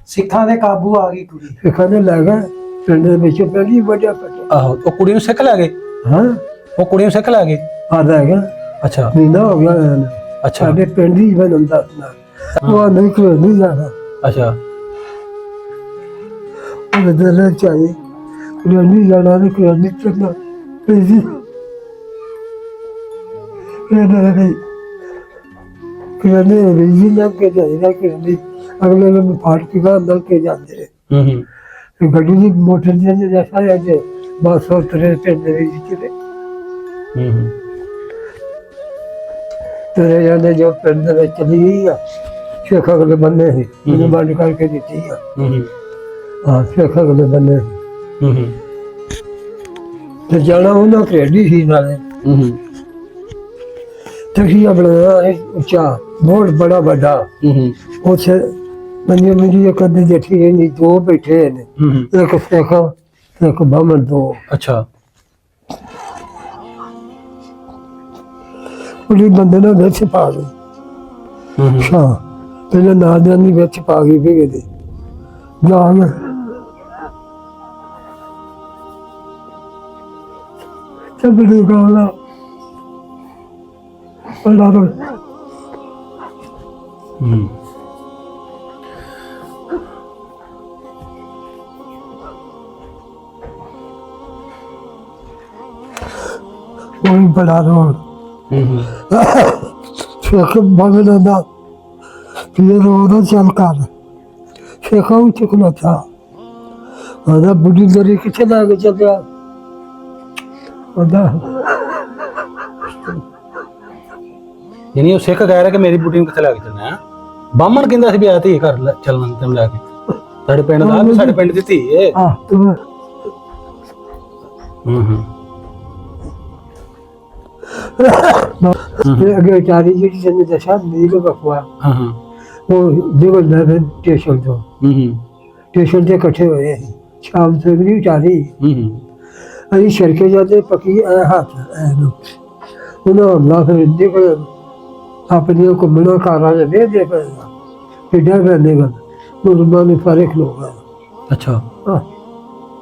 ਸਿੱਖਾਂ ਦੇ ਕਾਬੂ ਆ ਗਈ ਕੁੜੀ। ਸਿੱਖਾਂ ਨੇ ਲੈ ਗਏ ਪਿੰਡ ਦੇ ਵਿੱਚ ਪਹਿਲੀ ਵੱਡਾ ਪੱਟਿਆ। ਆਹੋ ਉਹ ਕੁੜੀ ਨੂੰ ਸਿੱਖ ਲੈ ਗਏ। ਹਾਂ ਉਹ ਕੁੜੀ ਨੂੰ ਸਿੱਖ ਲੈ ਗਏ। ਆਦਾ ਹੈਗਾ ਅੱਛਾ ਮਹੀਨਾ ਹੋ ਗਿਆ ਇਹਨੂੰ। ਅੱਛਾ ਸਾਡੇ ਪਿੰਡ ਹੀ ਬਣ ਦੱਸਣਾ ਉਹ ਨਹੀਂ ਕੋਈ ਨਹੀਂ ਜਾਣਾ। ਅੱਛਾ ਉਹ ਦਿਲ ਚਾਹੀ ਕੋਈ ਨਹੀਂ ਜਾਣਾ ਤੇ ਕੋਈ ਨਹੀਂ ਚੱਲਣਾ ਜੀ ਇਹਨੇ ਵੀ ਜੀ ਨਾ ਕੇ ਜਾਈਦਾ ਕਿ ਨਹੀਂ ਅਗਲੇ ਨੂੰ ਫਾੜ ਕੇ ਅੰਦਰ ਕੇ ਜਾਂਦੇ। ਗੱਡੀ ਦੀ ਮੋਟਰ ਦੀ ਜੈਸਾ ਹੈ ਜੇ ਬਸ ਉਤਰੇ ਪਿੰਡ ਦੇ ਵਿੱਚ ਕਿਤੇ ਤੇਰੇ ਜਾਂਦੇ ਜੋ ਪਿੰਡ ਦੇ ਵਿੱਚ ਚਲੀ ਗਈ ਆ ਸ਼ੇਖ ਅਗਲੇ ਬੰਨੇ ਸੀ ਇਹਨੂੰ ਬੰਦ ਕਰਕੇ ਦਿੱਤੀ ਆ। ਹਾਂ ਸ਼ੇਖ ਅਗਲੇ ਬੰਨੇ ਤੇ ਜਾਣਾ ਉਹਨਾਂ ਖੇਡੀ ਸੀ ਨਾਲੇ ਤਖੀਆ ਬਣਾਇਆ ਉੱਚਾ ਬਹੁਤ ਬੜਾ ਵੱਡਾ। ਉੱਥੇ ਮੇਰੀ ਇੱਕ ਅੱਧੀ ਜੱਠੀ ਰਹਿੰਦੀ ਦੋ ਬੈਠੇ ਨੇ ਇੱਕ ਸਿੱਖ ਇੱਕ ਬਾਹਮਣ ਦੋ। ਅੱਛਾ ਉਹਦੀ ਬੰਦੇ ਨੇ ਵਿੱਚ ਪਾ ਗਈ। ਅੱਛਾ ਪਹਿਲਾਂ ਨਾਦਿਆਂ ਦੀ ਵਿੱਚ ਪਾ ਗਈ ਵੀ ਕਿਤੇ ਜਾ ਕੇ ਬੜੀ ਗੱਲ ਆ ਅੱਲਾ ਰੋ ਕੋਈ ਬੜਾ ਰੋ ਸ਼ੇਖ ਬਗਲ ਦਾ ਫਿਰ ਉਹਦਾ ਚੱਲ ਕਰ ਸ਼ੇਖਾਂ ਨੂੰ ਚੁੱਕਣਾ ਥਾ ਉਹਦਾ ਬੁੱਢੀ ਦਰੀ ਕਿੱਥੇ ਲਾ ਕੇ ਚੱਲਿਆ ਉਹਦਾ ਯਾਨੀ ਉਹ ਸਿੱਖ ਕਹਿ ਰਿਹਾ ਕਿ ਮੇਰੀ ਬੁੱਢੀ ਨੂੰ ਕਿੱਥੇ ਲੈ ਕੇ ਚੱਲਣਾ ਹੈ। ਬਾਹਮਣ ਕਹਿੰਦਾ ਸੀ ਵੀ ਆ ਧੀ ਘਰ ਚੱਲਣ ਤੈਨੂੰ ਲੈ ਕੇ ਸਾਡੇ ਪਿੰਡ ਦਾ ਵੀ ਸਾਡੇ ਪਿੰਡ ਦੀ ਧੀ ਏ। ਤੂੰ ਅੱਗੇ ਚਾਰੀ ਜਿਹੜੀ ਜਨ ਦਸ਼ਾ ਨੀਲ ਬਖਵਾ ਉਹ ਜੀਵਨ ਦਾ ਸਟੇਸ਼ਨ ਤੋਂ ਸਟੇਸ਼ਨ ਤੇ ਇਕੱਠੇ ਹੋਏ ਸ਼ਾਮ ਤੋਂ ਵੀ ਚਾਰੀ ਅਸੀਂ ਸ਼ਰਕੇ ਜਾਂਦੇ ਪੱਕੀ ਹੱਥ ਉਹਨਾਂ ਹਮਲਾ ਫਿਰ ਦੇਖੋ ਆਪਣੀ ਘੁੰਮਣਾ ਕਾਰਾਂ ਦੇ ਦੇ ਕਿੱਡਾ ਕਰਨੇਗਾ ਮੁਸਲਮਾਨ ਨੇ ਫਰਕ ਲੋਗਾ। ਅੱਛਾ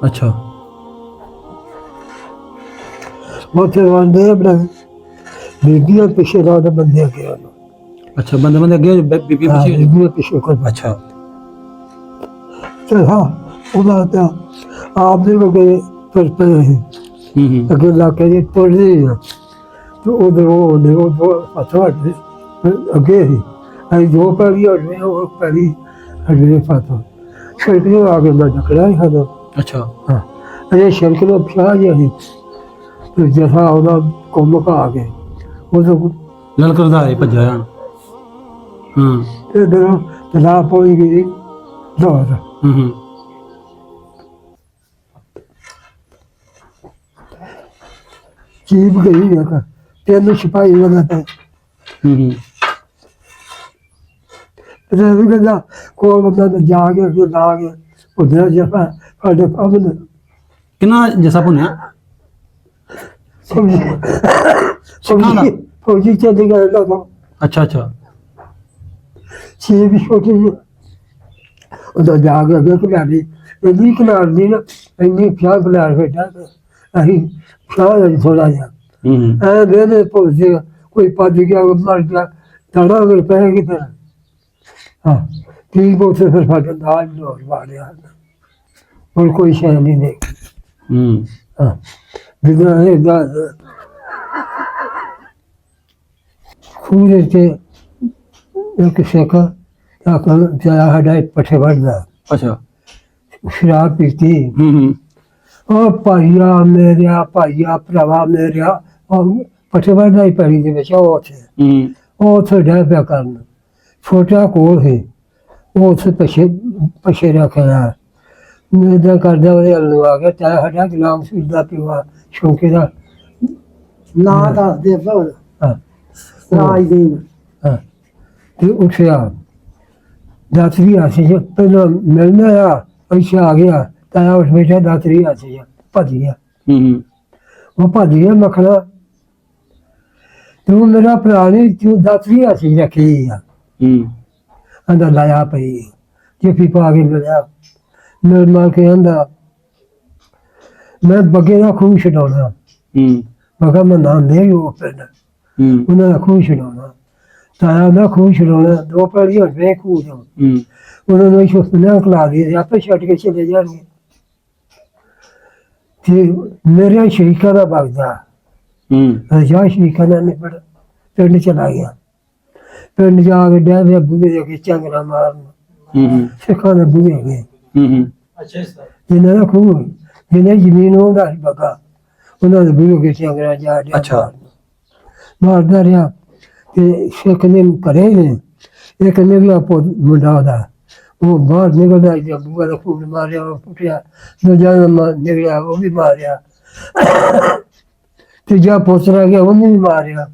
ਅੱਛਾ ਉੱਥੇ ਵੰਦੇ ਆਪਣੇ ਬੀਬੀਆਂ ਪਿੱਛੇ ਦਾ ਬੰਦੇ ਅੱਗੇ ਆ। ਅੱਛਾ ਬੰਦੇ ਅੱਗੇ ਬੀਬੀ ਪਿੱਛੇ ਬੀਬੀਆਂ ਪਿੱਛੇ ਕੋਈ ਅੱਛਾ ਚਲ ਹਾਂ ਉਹਦਾ ਤਾਂ ਆਪ ਦੇ ਵਗੇ ਪਰ ਅੱਗੇ ਲਾ ਕੇ ਪੜ੍ਹਦੇ ਆ ਤੇ ਉਹ ਦੋ ਪਤਾ ਅੱਗੇ ਹੀ ਅਸੀਂ ਦੋ ਪੈਲੀ ਹਟਵੇਂ ਉਹ ਪੈਲੀ ਹਟਵੇਂ ਪਤਾ ਸ਼ਰਕੇ ਆ ਕੇ ਮੈਂ ਝਗੜਾ ਹੀ ਖਾਦਾ। ਅੱਛਾ ਹਾਂ ਇਹ ਸ਼ਰਕੇ ਨੂੰ ਪਿਆ ਜੀ ਤੇ ਜਥਾ ਉਹਦਾ ਕੋਮ ਕਾ ਕੇ ਉਹ ਲਲਕਰਦਾ ਹੈ ਭੱਜਿਆ ਤੇ ਦਰ ਤਲਾ ਪੋਈ ਗਈ ਦੋਰ ਚੀਪ ਗਈ ਹੈ ਤੈਨੂੰ ਛਪਾਈ ਵਾਲਾ ਤੇ ਵੀ ਕਹਿੰਦਾ ਕੋਲ ਬੰਦਾ ਜਾ ਕੇ ਅੱਗੇ ਲਾ ਕੇ ਉਹਦੇ ਜਫਾ ਸਾਡੇ ਪਾਵਨ ਕਿੰਨਾ ਜਸਾ ਪੁੰਨਿਆ ਫੌਜੀ ਚੱਲੀ ਗਏ ਲੋਕ। ਅੱਛਾ ਅੱਛਾ ਛੇ ਵੀ ਛੋਟੀ ਜਿਹੀ ਉਹਦਾ ਜਾ ਕੇ ਅੱਗੇ ਖਿਲਾੜੀ ਇੰਨੀ ਖਿਲਾੜੀ ਨਾ ਇੰਨੀ ਪਿਆਰ ਖਿਲਾੜ ਬੈਠਾ ਅਸੀਂ ਪਿਆਰ ਥੋੜਾ ਜਿਹਾ ਦੇ ਪਹੁੰਚੇ ਕੋਈ ਭੱਜ ਗਿਆ ਮਰ ਗਿਆ ਤੜਾ ਅਗਰ ਪੈ ਗਈ ਫਿਰ ਹਾਂ ਠੀਕ ਉੱਥੇ ਫਿਰ ਸਾਡੇ ਨਾਲ ਲੋੜ ਵਾੜਿਆ ਹੋਰ ਕੋਈ ਸ਼ੈ ਨਹੀਂ ਦੇਖੀ। ਹਾਂ ਜਿੱਦਾਂ ਇਹਦਾ ਖੂਰੇ ਤੇ ਇੱਕ ਸਿੱਖ ਆਖਣ ਜਾਇਆ ਸਾਡਾ ਪੱਠੇ ਵੱਢਦਾ। ਅੱਛਾ ਸ਼ਰਾਬ ਪੀਤੀ ਉਹ ਭਾਈਆ ਮੇਰਿਆ ਭਾਈਆ ਭਰਾਵਾ ਮੇਰਿਆ ਪੱਠੇ ਵੱਢਦਾ ਹੀ ਪੈੜੀ ਦੇ ਵਿੱਚ ਉਹ ਉੱਥੇ ਡਰ ਪਿਆ ਕਰਨ ਛੋਟਾ ਕੋਲ ਸੀ ਉਹ ਉੱਥੇ ਪਿੱਛੇ ਰੱਖਿਆ ਮੇਦਾਂ ਕਰਦਾ ਉਹਦੇ ਵੱਲ ਨੂੰ ਆ ਗਿਆ ਚਾਹੇ ਸਾਡਾ ਗੁਲਾਮ ਸਿੰਘ ਦਾ ਪਿਓ ਸ਼ੌਂਕੇ ਦਾ ਨਾਂ ਦੱਸਦੇ ਰਾਜਦੀਨ ਤੇ ਉੱਠਿਆ ਦਾਤਰੀ ਆ ਸੀ ਪਹਿਲਾਂ ਮਿਲਣਾ ਆ ਪੈਸਾ ਆ ਗਿਆ ਤਾਂ ਉਸ ਵਿੱਚ ਦਾਤਰੀ ਆ ਸੀ ਭੱਜ ਗਿਆ ਉਹ ਭੱਜ ਗਿਆ ਮਖਣਾ ਤੂੰ ਮੇਰਾ ਭਰਾ ਨਹੀਂ ਤੂੰ ਦਾਤਰੀ ਆ ਸੀ ਰੱਖੀ ਆ ਅੰਦਰ ਲਾਇਆ ਪਈ ਜੱਫੀ ਪਾ ਕੇ ਮਿਲਿਆ, ਮਿਲ ਮਾਰ ਕੇ ਆਂਦਾ ਮੈਂ ਬੱਗੇ ਦਾ ਖੂਹ ਛਡਾਉਣਾ। ਮੈਂ ਕਿਹਾ ਮੈਂ ਨਾਂਦੇ ਉਹ ਪਿੰਡ ਉਹਨਾਂ ਦਾ ਖੂਹ ਛਡਾਉਣਾ, ਤਾਇਆ ਦਾ ਖੂਹ ਛਡਾਉਣਾ, 2 ਪੈਲੀਆਂ ਵੇ ਖੂਹ ਤੋਂ ਉਹਨਾਂ ਨੂੰ ਸੁਪਨਾ ਖਲਾ ਦੇ ਆਪੇ ਛੱਡ ਕੇ ਚਲੇ ਜਾਣਗੇ। ਤੇ ਮੇਰੇ ਸ਼ਰੀਕਾਂ ਦਾ ਬਗਦਾ ਜਾ ਸ਼ਰੀਕਾਂ ਦਾ ਨਿਬੜ ਪਿੰਡ ਚਲਾ ਗਿਆ। ਪਿੰਡ ਜਾ ਕੇ ਡੈ ਪਿਆ ਬੂਹੇ ਦੇ ਅੱਗੇ ਝੰਗਰਾ ਮਾਰਨ, ਸਿੱਖਾਂ ਦੇ ਬੂਹੇ ਅੱਗੇ। ਜਿਹਨਾਂ ਦਾ ਖੂਹ ਜਿਹਨੇ ਜ਼ਮੀਨ ਉਹਦਾ ਸੀ ਬੱਗਾ, ਉਹਨਾਂ ਦੇ ਬੂਹੇ ਅੱਗੇ ਝੰਗਰਾ ਜਾ ਡਿਆ ਮਾਰਦਾ ਰਿਹਾ। ਤੇ ਸਿੱਖ ਨੇ ਘਰੇ ਨੇ ਇੱਕ ਨਿਕਲਿਆ ਮੁੰਡਾ ਉਹਦਾ, ਉਹ ਬਾਹਰ ਨਿਕਲਦਾ ਜਾਂ ਬੂਹਾ ਦਾ ਖੂਬ ਮਾਰਿਆ, ਉਹ ਪੁੱਟਿਆ, ਦੂਜਾ ਨਿਕਲਿਆ ਉਹ ਵੀ ਮਾਰਿਆ, ਤੀਜਾ ਪੋਚਰਾ ਗਿਆ ਉਹਨੇ ਵੀ ਮਾਰਿਆ।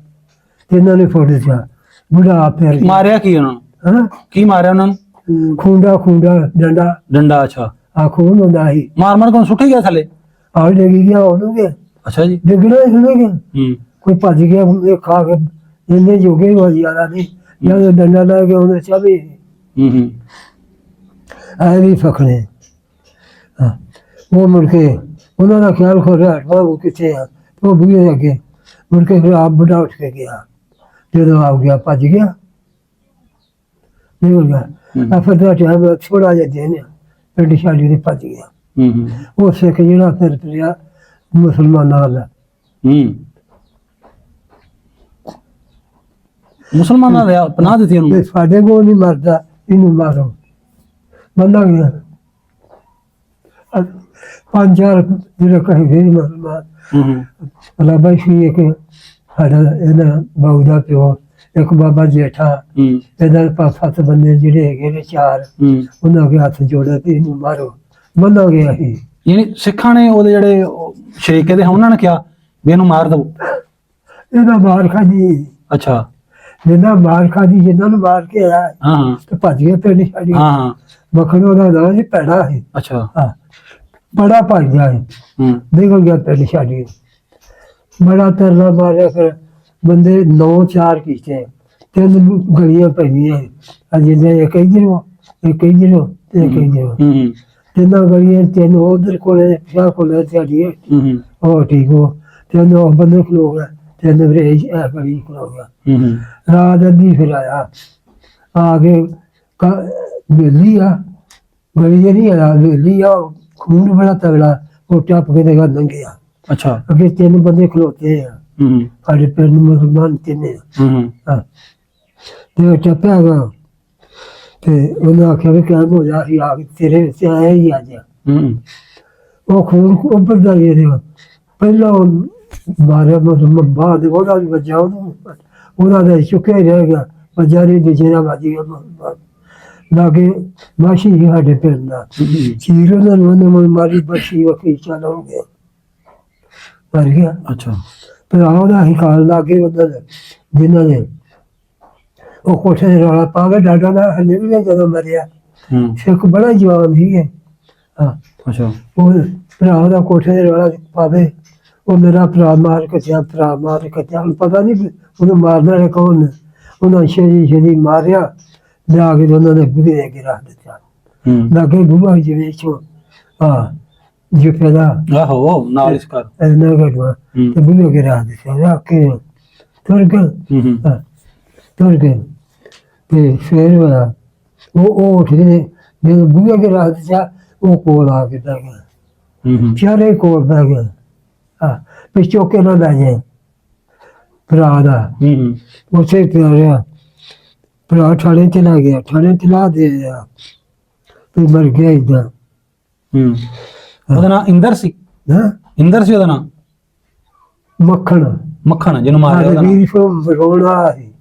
ਇਹਨਾਂ ਨੇ ਫੋੜ ਦਿੱਤਾ ਬੁੜਾ ਫਿਰ ਮਾਰਿਆ ਕੀ ਉਹਨਾਂ ਨੂੰ? ਕੀ ਮਾਰਿਆ ਉਹਨਾਂ ਨੂੰ? ਖੂੰਡਾ ਡੰਡਾ। ਅੱਛਾ, ਆ ਖੂਨ ਹੁੰਦਾ ਸੀ, ਮਾਰ ਕੋਣ ਸੁੱਟ ਗਿਆ ਥੱਲੇ? ਆਹ ਡਿੱਗ ਗਿਆ ਉਹਨੂੰ ਗਿਆ। ਅੱਛਾ ਜੀ, ਡਿੱਗਣਾ ਸੁਣੇ ਗਿਆ, ਕੋਈ ਭੱਜ ਗਿਆ ਇਹ ਖਾ ਕੇ, ਇੰਨੇ ਜੋਗੇ ਹੋ ਜ਼ਿਆਦਾ ਨਹੀਂ, ਜਦ ਡੰਡਾ ਲੈ ਕੇ ਉਹਨੇ ਚਾਬੀ ਆਏ ਵੀ ਫਕਣੇ। ਉਹ ਮੁੜ ਕੇ ਉਹਨਾਂ ਦਾ ਖਿਆਲ ਖੋ ਰਿਹਾ ਉਹ ਕਿੱਥੇ ਆ, ਉਹ ਬੁਗੇ ਅੱਗੇ ਮੁੜ ਕੇ ਫਿਰ ਆਪ ਬੁੱਢਾ ਉੱਠ ਕੇ ਗਿਆ, ਜਦੋਂ ਆ ਗਿਆ ਭੱਜ ਗਿਆ ਨਿਕਲ ਗਿਆ। ਆ ਫਿਰ ਦਾ ਟਾਈਮ ਥੋੜਾ ਜਿਹਾ ਦੇਣ ਪਿੰਡ ਸ਼ਾਲੀ ਦੇ ਭੱਜ ਗਿਆ। ਉਹ ਸਿੱਖ ਜਿਹੜਾ ਫਿਰ ਪਿਆ ਮੁਸਲਮਾਨਾਂ ਦਾ ਮੁਸਲਮਾਨਾਂ ਦੇ ਪਨਾਹ ਦਿੱਤੀ ਉਹਨੂੰ। ਸਾਡੇ ਕੋਲ ਨਹੀਂ ਮਰਦਾ, ਇਹਨੂੰ ਮਾਰੋ ਮੰਨਾ ਗਿਆ। 5-4 ਜਿਹੜੇ ਕਹੇ ਗਏ ਮੁਸਲਮਾਨ ਅਲਾਬਾ ਸੀ, ਇੱਕ ਸਾਡਾ ਇਹਨਾਂ ਬਾਊ ਦਾ ਪਿਓ, ਇੱਕ ਬਾਬਾ ਜੇਠਾ, ਇਹਦਾ 5-7 ਬੰਦੇ ਜਿਹੜੇ ਹੈਗੇ ਨੇ 4, ਉਹਨਾਂ ਅੱਗੇ ਹੱਥ ਜੋੜੇ ਤੇ ਇਹਨੂੰ ਮਾਰੋ ਮੰਨਾ ਗਿਆ ਸੀ। ਯਾਨੀ ਸਿੱਖਾਂ ਨੇ ਉਹਦੇ ਜਿਹੜੇ ਸ਼ਰੀਕੇ ਦੇ ਉਹਨਾਂ ਨੇ ਕਿਹਾ ਵੀ ਇਹਨੂੰ ਮਾਰ ਦਵੋ। ਇਹਦਾ ਮਾਰ ਖਾਦੀ। ਅੱਛਾ, ਜਿੰਨਾ ਮਾਰ ਖਾਦੀ, ਜਿੰਨਾਂ ਨੂੰ ਮਾਰ ਕੇ ਆਇਆ ਤੇ ਭੱਜ ਗਿਆ ਪਿੰਡ ਛੱਡ ਗਿਆ। ਮੱਖਣ ਦਾ ਨਾਂ ਸੀ, ਭੈੜਾ ਸੀ। ਅੱਛਾ, ਬੜਾ ਭੱਜ ਗਿਆ, ਨਿਕਲ ਗਿਆ ਪਿੰਡ ਛੱਡ ਗਿਆ। ਬੜਾ ਤਰਲਾ ਮਾਰਿਆ, ਫਿਰ ਬੰਦੇ 9-4 ਕੀਤੇ, 3 ਗਲੀਆਂ ਪੈਂਦੀਆਂ ਜਿੱਦਾਂ ਇੱਕ ਇੱਧਰੋਂ ਇੱਕ ਇੱਧਰੋਂ ਤੇ ਇੱਕ ਇੱਧਰੋਂ, 3 ਗਲੀਆਂ, 3 ਉਧਰ ਕੋਲੇ ਪਿਆ ਕੋਲੇ ਤੁਹਾਡੀ ਉਹ ਠੀਕ ਹੋ, 3 ਬੰਦੇ ਖਲੋ ਗਏ, 3 ਵਰੇਜ ਇਹ ਗਲੀ ਖਲੋ ਗਿਆ। ਰਾਤ ਅੱਧੀ ਫਿਰ ਆਇਆ, ਆ ਕੇ ਵੇਲੀ ਆ ਗਲੀ ਜਿਹੜੀ ਆ ਵੇਲੀ ਆ, ਖੂਨ ਬੜਾ ਤਗੜਾ, ਉਹ ਟੱਪ ਕੇ ਦੇਗਾ ਲੰਘਿਆ। ਅੱਛਾ, ਅੱਗੇ 3 ਬੰਦੇ ਖਲੋਤੇ ਆ ਸਾਡੇ ਪਿੰਡ ਮੁਸਲਮਾਨ 3 ਤੇ ਟੱਪਿਆ ਗਾ ਤੇ ਉਹਨੇ ਆਖਿਆ ਵੀ ਕਿਆ ਹੋ ਜਾ ਆ ਤੇਰੇ ਵਿੱਚ ਆਇਆ ਹੀ ਆ ਜਾ। ਉਹ ਖੂਨ ਉੱਪਰਦਾ ਹੀ ਪਹਿਲਾਂ ਮਾਰਿਆ ਬਾਅਦ ਉਹਦਾ ਵੀ ਵੱਜਾ, ਉਹਦਾ ਦਾ ਚੁੱਕਿਆ ਹੀ ਰਹਿ ਗਿਆ, ਵੱਜਾ ਨਹੀਂ ਦੂਜੇ ਵੱਜ ਗਿਆ ਲਾਗੇ। ਮਾਸ਼ੀ ਸੀ ਸਾਡੇ ਪਿੰਡ ਦਾ, ਚੀਰ ਉਹਨਾਂ ਨੂੰ ਉਹਨੇ ਮਾਰੀ, ਬਰਸ਼ੀ ਵਕੀ ਚੱਲ ਗਿਆ, ਮਰ ਗਿਆ। ਅੱਛਾ, ਭਰਾ ਉਹਦਾ ਹੀ ਖਾਲ ਲਾਗੇ ਉਹਨਾਂ ਨੇ, ਜਿਨ੍ਹਾਂ ਨੇ ਉਹ ਕੋਠੇ ਦੇ ਰੌਲਾ ਪਾ ਕੇ ਡਾਡਾ ਦਾ ਹਲੇ ਵੀ ਜਦੋਂ ਮਰਿਆ। ਸਿੱਖ ਬੜਾ ਜਵਾਨ ਸੀਗੇ। ਅੱਛਾ, ਉਹ ਭਰਾ ਉਹਦਾ ਕੋਠੇ ਦੇ ਰੌਲਾ ਪਾਵੇ, ਉਹ ਮੇਰਾ ਭਰਾ ਮਾਰ ਕੱਟਿਆ, ਭਰਾ ਮਾਰ ਕੱਟਿਆ, ਹੁਣ ਪਤਾ ਨਹੀਂ ਉਹਨੂੰ ਮਾਰਨਾ ਹੈ ਕੌਣ। ਉਹਨਾਂ ਛੇਤੀ ਮਾਰਿਆ, ਲਿਆ ਕੇ ਉਹਨਾਂ ਨੇ ਬੂਹੇ ਦੇ ਅੱਗੇ ਰੱਖ ਦਿੱਤਾ। ਲਾਗੇ ਬੂਹਾ ਜਿਵੇਂ ਜਿੱਪੇ ਦਾ ਆਹੋ ਨਾਲ ਇਸ ਕਰ ਇਹਨਾਂ ਘਟਵਾ ਤੇ ਬੂਹੇ ਅੱਗੇ ਰੱਖ ਦਿੱਤਾ, ਰੱਖ ਕੇ ਤੁਰ ਗਏ। ਤੇ ਫਿਰ ਉਹ ਉੱਠ ਕੇ ਜਦੋਂ ਬੂਹੇ ਅੱਗੇ ਰੱਖ ਦਿੱਤਾ, ਉਹ ਕੋਲ ਆ ਕੇ ਬਹਿ ਗਿਆ, ਚਾਰੇ ਕੋਲ ਬਹਿ ਗਿਆ। ਵੀ ਚੌਕੇ ਨਾ ਲੈ ਜਾਏ ਭਰਾ ਦਾ, ਉੱਥੇ ਪਿਆ ਰਿਹਾ। ਭਰਾ ਥਾਣੇ ਚਲਾ ਗਿਆ, ਥਾਣੇ ਚਲਾ ਦੇ ਵੀ ਮਰ ਗਿਆ ਏਦਾਂ। ਉਹਦਾ ਨਾਂ ਇੰਦਰ ਸੀ? ਇੰਦਰ ਸੀ ਉਹਦਾ ਨਾਂ? ਮੱਖਣ ਜਿਹਨੂੰ ਮਾਰਿਆ ਵੀਰ ਸੋ ਮਰੋਣ ਵਾਲਾ ਸੀ।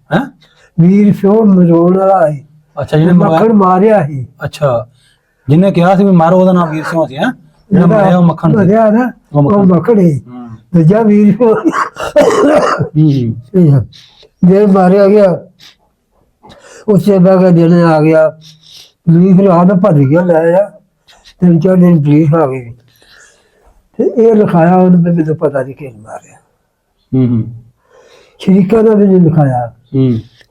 ਵੀਰ ਸੋ ਮਰੋਣ ਵਾਲਾ ਸੀ। ਅੱਛਾ, ਜਿਹਨੇ ਮੱਖਣ ਮਾਰਿਆ ਸੀ। ਅੱਛਾ, ਜਿਹਨੇ ਕਿਹਾ ਸੀ ਵੀ ਮਾਰੋ, ਉਹਦਾ ਨਾਮ ਵੀਰ ਸਿੰਘ ਸੀ। ਜਿਹੜਾ ਮਾਰਿਆ ਉਹ ਮੱਖਣ ਮਾਰਿਆ ਨਾ, ਉਹ ਮੱਖਣ ਸੀ। ਦੂਜਾ ਵੀਰ ਸੋ ਜੇ ਮਾਰਿਆ ਗਿਆ, ਉਸੇ ਬਗਾ ਦੇਣੇ ਆ ਗਿਆ। ਪੁਲਿਸ ਰਾਤ ਭੱਜ ਗਿਆ, ਲੈ ਆ 3-4 ਦਿਨ ਪੁਲਿਸ ਆ ਗਈ ਤੇ ਇਹ ਲਿਖਾਇਆ ਉਹਨੂੰ, ਮੈਨੂੰ ਪਤਾ ਨਹੀਂ ਕਿਹਨੇ ਮਾਰਿਆ। ਸ਼ਰੀਕਾਂ ਦਾ ਵੀ ਨਹੀਂ ਲਿਖਾਇਆ।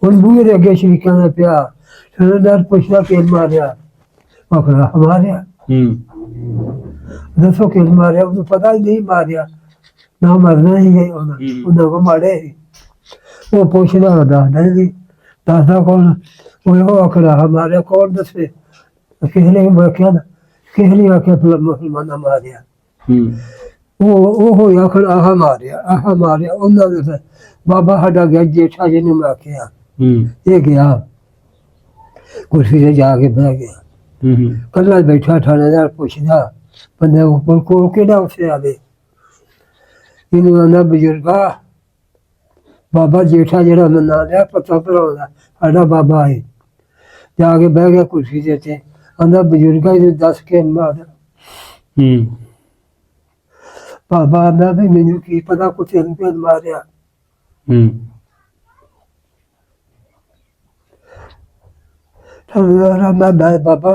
ਹੁਣ ਬੂਹੇ ਦੇ ਅੱਗੇ ਸ਼ਰੀਕਾਂ ਦਾ ਪਿਆ, ਸਰਦਾਰ ਪੁੱਛਦਾ ਕਿਹਨੇ ਮਾਰਿਆ, अपना मारिया दसो कि मारिया उन्हें पता ही नहीं मारिया ना मरना ही है उन्हें को मारे ही वो पूछना नहीं दादा कौन वो आखिर हमारे कौन दसे किसने क्या ना किसने आके मुसलमान मारिया वो आखिर आहा मारिया उन्होंने बाबा साडा गया जेठा जी ने मैं आखिया ये गया कुर्सी से जाके बह गया कला बैठा थानेदार पूछदा बंदे को केड़ा उसे आवे इन्हों आना बुजुर्गा बाबा जेठा जरा मैं ना लिया पता पड़ाउंदा साडा बाबा है जाके बह गया कुर्सी से ते आंदा बुजुर्गा ये दस के मार बाबा आंदा भी मैनू की पता कुछ इनके मारिया थानेदार बाबा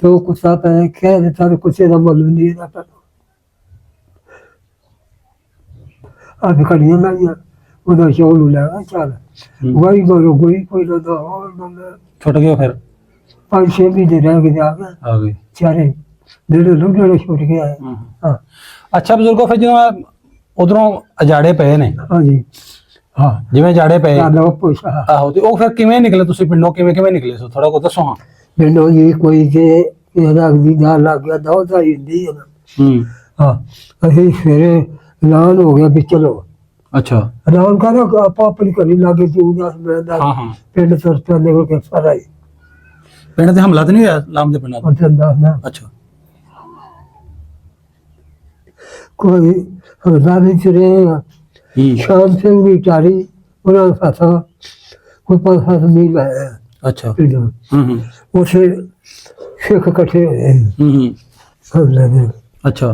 तो कुत्ता पे कह देता तो कुछ ना मालूम नहीं रहता आप कड़ियां लाइया उधर शोल लगा चल वही करो कोई ना तो और छुट गया फिर 5-6 महीने रह गए आ गए चारे डेढ़ छुट गया है हाँ अच्छा बुजुर्गो फिर जो उधरों अजाड़े पे ने हाँ जी हाँ जिवें अजाड़े पे दादा पूछा आहो ते ਉਹ ਫਿਰ ਕਿਵੇਂ ਨਿਕਲੇ ਤੁਸੀਂ ਪਿੰਡੋਂ ਕਿਵੇਂ ਨਿਕਲੇ ਸੋ ਥੋੜਾ ਕੋ ਦੱਸੋ ਹਾਂ पिंडों जी कोई के अगली दाल लग गया दौड़ आई हिंदी है ना हाँ अभी सवेरे ऐलान हो गया भी चलो ਅੱਛਾ ऐलान करो आप अपनी करी लागे तू दस मैं ਹਾਂ ਹਾਂ पिंड तुर पे को के सारा ही ਪਿੰਡ ਤੇ ਹਮਲਾ ਤਾਂ ਨਹੀਂ ਹੋਇਆ ਲਾਮ ਦੇ ਪਿੰਡਾਂ और चंदा ना ਅੱਛਾ कोई हरदारी चले शाम सिंह भी चारी उन्होंने फसा कोई 5-7 मील है ਅੱਛਾ पिंड उसे सिख इकट्ठे हुए हमले में ਅੱਛਾ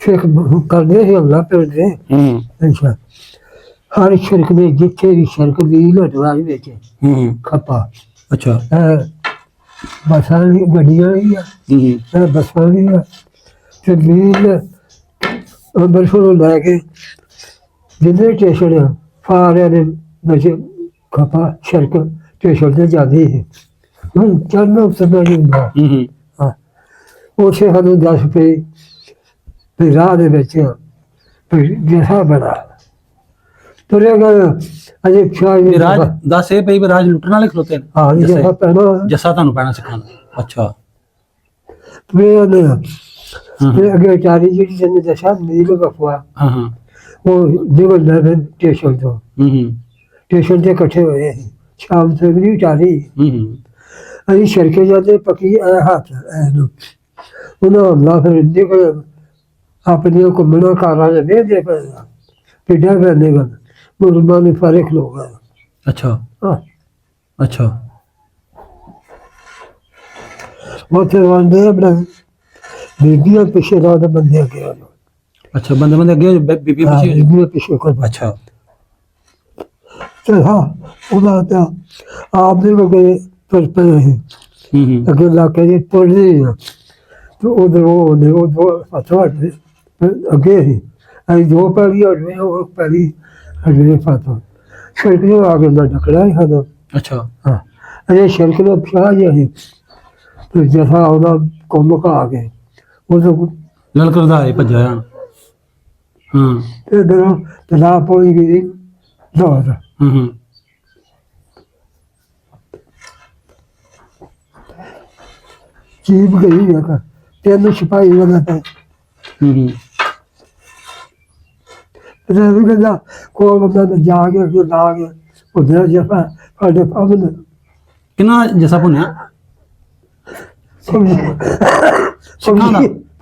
सिख करते ही हमला पिंड से अच्छा हर शिरक में जिथे भी शिरक भी लटवाई बेचे खपा ਅੱਛਾ बसा भी गड्डियां भी है बसा भी है ते मील अंबरसरों लैके जिन्हें स्टेशन सारे ने बचे खपा शिरक स्टेशन से जाती है चढ़ना उतरना नहीं ਹੁੰਦਾ ਹਾਂ ਉਸੇ ਸਾਨੂੰ ਦੱਸ ਪਈ ਵੀ ਰਾਹ ਦੇ ਵਿੱਚ ਵੀ ਜਿਹਾ ਬੜਾ ਤੁਰਿਆ ਗਿਆ ਅਜੇ ਵੀ ਰਾਜ ਦੱਸ ਇਹ ਪਈ ਵੀ ਰਾਜ ਲੁੱਟਣ ਵਾਲੇ ਖਲੋਤੇ ਨੇ ਹਾਂ ਜਿਹਾ ਪਹਿਲਾਂ ਜੱਸਾ ਤੁਹਾਨੂੰ ਪੈਣਾ ਸਿਖਾਉਣਾ ਅੱਛਾ ਵੀ ਅੱਗੇ ਚਾਰੀ ਜਿਹੜੀ ਜਨ ਦਸ਼ਾ ਨੀਲ ਵਫਵਾ ਹਾਂ ਹਾਂ ਉਹ ਨਿਕਲ ਦੇ ਸਟੇਸ਼ਨ ਤੋਂ ਸਟੇਸ਼ਨ ਤੇ ਇਕੱਠੇ ਹੋਏ ਸੀ ਸ਼ਾਮ ਤੱਕ ਦੀ ਚਾਰੀ ਅਸੀਂ ਸ਼ਰਕੇ ਜਾਂਦੇ ਪੱਕੀ ਹੱਥ ਉਹਨਾਂ ਹਮਲਾ ਫਿਰ ਨਿਕਲ ਆਪਣੀਆਂ ਘੁੰਮਣਾ ਕਾਰਾਂ ਦੇ ਵੇਖਦੇ ਪਏ ਪਿੱਡਾ ਪੈਂਦੇ ਗਏ ਮੁਰਮਾ ਨੇ ਫਰਕ ਲੋਗਾ ਅੱਛਾ ਹਾਂ ਅੱਛਾ ਉੱਥੇ ਵੰਦੇ ਬਣਾ ਬੀਬੀਆਂ ਪਿੱਛੇ ਦਾ ਬੰਦੇ ਅੱਗੇ ਆ ਅੱਛਾ ਬੰਦੇ ਅੱਗੇ ਬੀਬੀ ਪਿੱਛੇ ਬੀਬੀਆਂ ਪਿੱਛੇ ਕੋਈ ਅੱਛਾ ਚਲ ਹਾਂ ਉਹਦਾ ਤਾਂ ਆਪ ਦੇ ਵਗੇ ਪਰ ਪਏ ਅੱਗੇ ਲਾ ਕੇ ਪੜਦੇ ਤੇ ਉਧਰ ਉਹ ਦੋ ਫਤਵਾ ਅੱਗੇ ਹੀ ਅਸੀਂ ਦੋ ਪੈਲੀ ਹਟਵੇਂ ਉਹ ਪੈਲੀ ਹਟਵੇਂ ਫਤਵਾ ਸ਼ਰਕ ਨੂੰ ਆ ਕੇ ਨਾ ਢਕੜਾ ਹੀ ਹਦਾ ਅੱਛਾ ਹਾਂ ਅਜੇ ਸ਼ਰਕ ਨੂੰ ਪਿਆ ਜੀ ਅਸੀਂ ਤੇ ਜਸਾ ਉਹਦਾ ਕੰਮ ਕਾ ਕੇ ਉਹ ਲਲਕਰਦਾ ਹੈ ਭੱਜਿਆ ਹਾਂ ਤੇ ਦਰੋਂ ਤਲਾ ਪੋਈ ਗਈ ਦੌੜ ਚੀਪ ਗਈ ਹੈ ਕਾ ਤੈਨੂੰ ਸਿਪਾਹੀ ਵਾਲਾ ਤਾਂ ਤੇ ਵੀ ਕਹਿੰਦਾ ਕੋਲ ਬੰਦਾ ਜਾ ਕੇ ਅੱਗੇ ਲਾ ਕੇ ਉਹਦੇ ਜਫਾ ਸਾਡੇ ਪਾਵਨ ਕਿੰਨਾ ਜੱਸਾ ਪੁੰਨਿਆ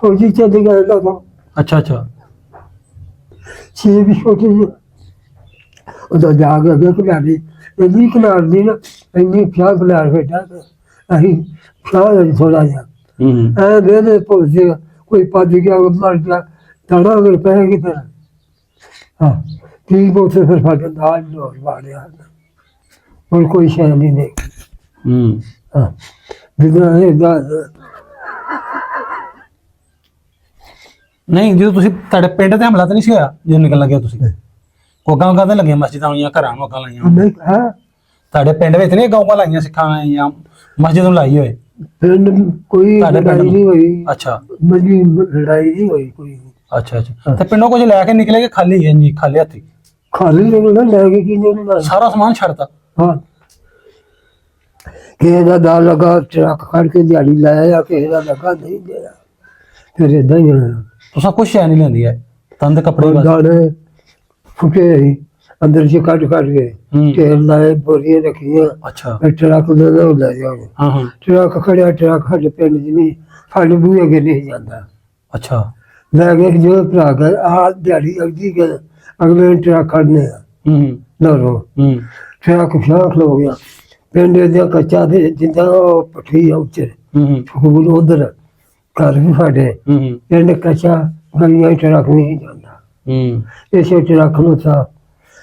ਫੌਜੀ ਚਲੇ ਗਏ ਲੋਕ ਅੱਛਾ ਅੱਛਾ ਛੇ ਵੀ ਛੋਟੇ ਜਿਹੇ ਉਹਦਾ ਜਾ ਕੇ ਅੱਗੇ ਖਿਲਾੜੀ ਇੰਨੀ ਖਿਲਾੜੀ ਨਾ ਇੰਨੀ ਪਿਆਰ ਖਿਲਾੜ ਬੈਠਾ ਅਸੀਂ ਪਿਆਰ ਥੋੜਾ ਜਿਹਾ ਵੇਲੇ ਪਹੁੰਚੇ ਕੋਈ ਭੱਜ ਗਿਆ ਮਰ ਗਿਆ ਤੜਾ ਹੋ ਪੈ ਗਈ ਫਿਰ ਹਾਂ ਕੀ ਬੋਤੇ ਫਿਰ ਸਾਡੇ ਨਾਲ ਲੋੜ ਵਾੜਿਆ ਹੋਰ ਕੋਈ ਸ਼ੈ ਨਹੀਂ ਨੇ ਹਾਂ ਜਿੱਦਾਂ ਇਹ ਨਹੀਂ ਜਦੋਂ ਤੁਸੀਂ ਤੁਹਾਡੇ ਪਿੰਡ ਤੇ ਹਮਲਾ ਤਾਂ ਨਹੀਂ ਸੀ ਹੋਇਆ ਜਦੋਂ ਨਿਕਲ ਲੱਗਿਆ ਤੁਸੀਂ ਕੋਕਾਂ ਕਾਹਦੇ ਲੱਗੀਆਂ ਮਸਜਿਦਾਂ ਹੋਈਆਂ ਘਰਾਂ ਨੂੰ ਅੱਗਾਂ ਲਾਈਆਂ ਨਹੀਂ ਹਾਂ ਤੁਹਾਡੇ ਪਿੰਡ ਵਿੱਚ ਨਹੀਂ ਗਾਉਂ ਲਾਈਆਂ ਸਿੱਖਾਂ ਜਾਂ ਮਸਜਿਦ ਨੂੰ ਲਾਈ ਹੋਏ ਪਿੰਡ ਕੋਈ ਤੁਹਾਡੇ ਪਿੰਡ ਲੜਾਈ ਨਹੀਂ ਹੋਈ, ਅੱਛਾ ਮੇਰੀ ਲੜਾਈ ਨਹੀਂ ਹੋਈ ਕੋਈ। ਅੱਛਾ ਅੱਛਾ ਤੇ ਪਿੰਡੋਂ ਕੁਝ ਲੈ ਕੇ ਨਿਕਲੇ ਕਿ ਖਾਲੀ ਹੈ ਜੀ, ਖਾਲੀ ਹੱਥੀ? ਖਾਲੀ ਨਿਕਲਣਾ ਲੈ ਕੇ ਕੀ ਨਹੀਂ ਸਾਰਾ ਸਮਾਨ ਛੱਡਤਾ? ਹਾਂ, ਕਿਸੇ ਦਾ ਦਾ ਲਗਾ ਟਰੱਕ ਖੜ ਕੇ ਦਿਹਾੜੀ ਲਾਇਆ, ਕਿਸੇ ਦਾ ਲਗਾ ਨਹੀਂ ਗਿਆ, ਫਿਰ ਏਦਾਂ ਹੀ ਹੋਣਾ। ਤੁਸੀਂ ਕੁਛ ਸ਼ੈ ਨਹੀਂ ਲੈਂਦੀ ਹੈ, ਤੰਦ ਕੱਪੜੇ ਬਸ? ਦਾਣੇ ਫੁੱਟੇ ਸੀ ਅੰਦਰ ਚ ਕੱਢ ਕੇ ਹੂੰ। ਤੇਲ ਲਾਏ, ਬੋਰੀਆਂ ਰੱਖੀਆਂ, ਅੱਛਾ ਫਿਰ ਟਰੱਕ ਦੇ ਨਾਲ ਲੈ ਜਾਓ। ਹਾਂ ਹਾਂ ਟਰੱਕ ਖੜਿਆ, ਟਰੱਕ ਸਾਡੇ ਪਿੰਡ ਚ ਨਹੀਂ, ਸਾਡੇ ਬੂਹੇ ਅੱਗੇ ਨਹੀਂ ਜਾਂਦਾ। ਅੱਛਾ ਲੈ ਕੇ ਜੋ ਭਰਾ ਗਏ ਆਹ ਦਿਹਾੜੀ ਅਗਦੀ ਗਏ, ਅਗਲੇ ਦਿਨ ਟਰੱਕ ਖੜਨੇ ਆ ਹੂੰ ਨਰੋ ਹੂੰ ਟਰੱਕ ਸ਼ਾਹ ਖਲੋ ਗਿਆ। ਪਿੰਡ ਦੇ ਕੱਚਾ ਤੇ ਜਿੱਦਾਂ ਉਹ ਪੱਠੀ ਆ ਉੱਚੇ ਹੂੰ ਸਕੂਲ ਉਧਰ ਘਰ ਵੀ ਸਾਡੇ ਹੂੰ ਪਿੰਡ ਕੱਚਾ, ਗਲੀਆਂ ਚ ਟਰੱਕ ਨਹੀਂ ਜਾਂਦਾ। ਹੂੰ ਇਸੇ ਟਰੱਕ ਨੂੰ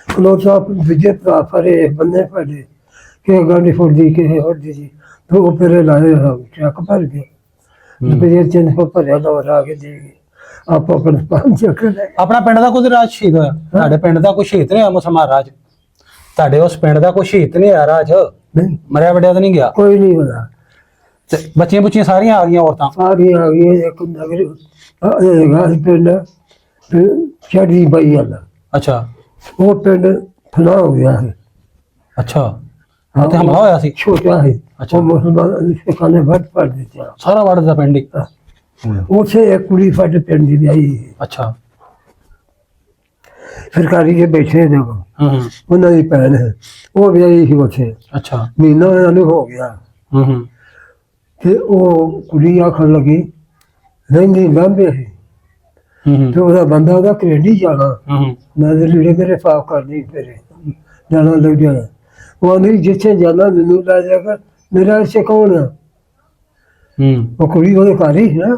ਖਲੋਤਾ ਦੂਜੇ ਭਰਾ ਫਰੇ ਬੰਦੇ ਫੜੇ, ਕਿ ਗਾਂਡੀ ਫੁੱਟਦੀ ਕਿਸੇ ਹੋਰਦੀ ਸੀ, ਤੇ ਉਹ ਪਰੇ ਲਾਏ ਟਰੱਕ ਭਰ ਗਿਆ। ਫਿਰ ਚੰਦ ਕੋ ਭਰਿਆ ਦੌੜ ਆ ਕੇ ਦੇ ਗਏ, ਆਪੋ ਆਪਣਾ ਪੰਜ ਚੱਕ ਲੈ। ਆਪਣਾ ਪਿੰਡ ਦਾ ਕੋਈ ਰਾਜ ਸ਼ਹੀਦ ਹੋਇਆ? ਤੁਹਾਡੇ ਪਿੰਡ ਦਾ ਕੋਈ ਸ਼ਹੀਦ ਨਹੀਂ ਹੋਇਆ ਮੁਸਲਮਾਨ ਰਾਜ? ਤੁਹਾਡੇ ਉਸ ਪਿੰਡ ਦਾ ਕੋਈ ਸ਼ਹੀਦ ਨਹੀਂ ਆਇਆ ਰਾਜ? ਨਹੀਂ ਮਰਿਆ ਵੱਡਿਆ ਤਾਂ ਨਹੀਂ ਗਿਆ? ਕੋਈ ਨਹੀਂ ਹੋਣਾ, ਤੇ ਬੱਚੀਆਂ ਬੁੱਚੀਆਂ ਸਾਰੀਆਂ ਆ ਗਈਆਂ ਔਰਤਾਂ? ਸਾਰੀਆਂ ਆ ਗਈਆਂ। ਇੱਕ ਨਗਰ ਗਾਲ ਪਿੰਡ ਚੜੀ ਬਈ ਵਾਲਾ, ਅੱਛਾ ਉਹ ਪਿੰਡ ਫਨਾ ਹੋ ਗਿਆ ਹੈ। ਅੱਛਾ ਹਾਂ, ਉੱਥੇ ਹਮਲਾ ਹੋਇਆ ਸੀ? ਛੋਟਾ ਹੈ, ਅੱਛਾ। ਉਹ ਮੁਸਲਮਾਨ ਸਿੱਖਾਂ ਨੇ ਵੱਢ ਪੜ ਦਿੱਤਾ। ਸਾਰਾ ਵੜ ਦਾ ਪਿੰਡ ਹੀ? ਉੱਥੇ ਇੱਕ ਕੁੜੀ ਸਾਡੇ ਪਿੰਡ ਦੀ ਵਿਆਹੀ ਹੈ, ਅੱਛਾ ਸਰਕਾਰੀ ਦੇ ਬੈਠੇ ਨੇ ਉਹ, ਹੂੰ ਹੂੰ ਉਹਨਾਂ ਦੀ ਭੈਣ ਹੈ, ਉਹ ਵਿਆਹੀ ਸੀ ਉੱਥੇ। ਅੱਛਾ ਮਹੀਨਾ ਉਹਨਾਂ ਨੂੰ ਹੋ ਗਿਆ, ਹੂੰ ਹੂੰ ਤੇ ਉਹ ਕੁੜੀ ਆਖਣ ਲੱਗੀ ਰਹਿੰਦੀ ਲਾਂਭੇ ਸੀ, ਹੂੰ ਤੇ ਉਹਦਾ ਬੰਦਾ ਉਹਦਾ ਕੈਨੇਡਾ ਜਾਣਾ, ਹੂੰ ਮੈਂ ਤੇ ਲੀੜੇ ਮੇਰੇ ਸਾਫ ਕਰਦੀ ਫਿਰ ਜਾਣਾ ਲੱਗ ਜਾਣਾ। ਉਹ ਨਹੀਂ ਜਿੱਥੇ ਜਾਣਾ ਮੈਨੂੰ ਲੈ ਜਾਏਗਾ, ਮੇਰਾ ਇੱਥੇ ਕੌਣ ਆ? ਹੂੰ ਉਹ ਕੁੜੀ ਉਹਦੇ ਘਰ ਹੀ ਸੀ ਨਾ।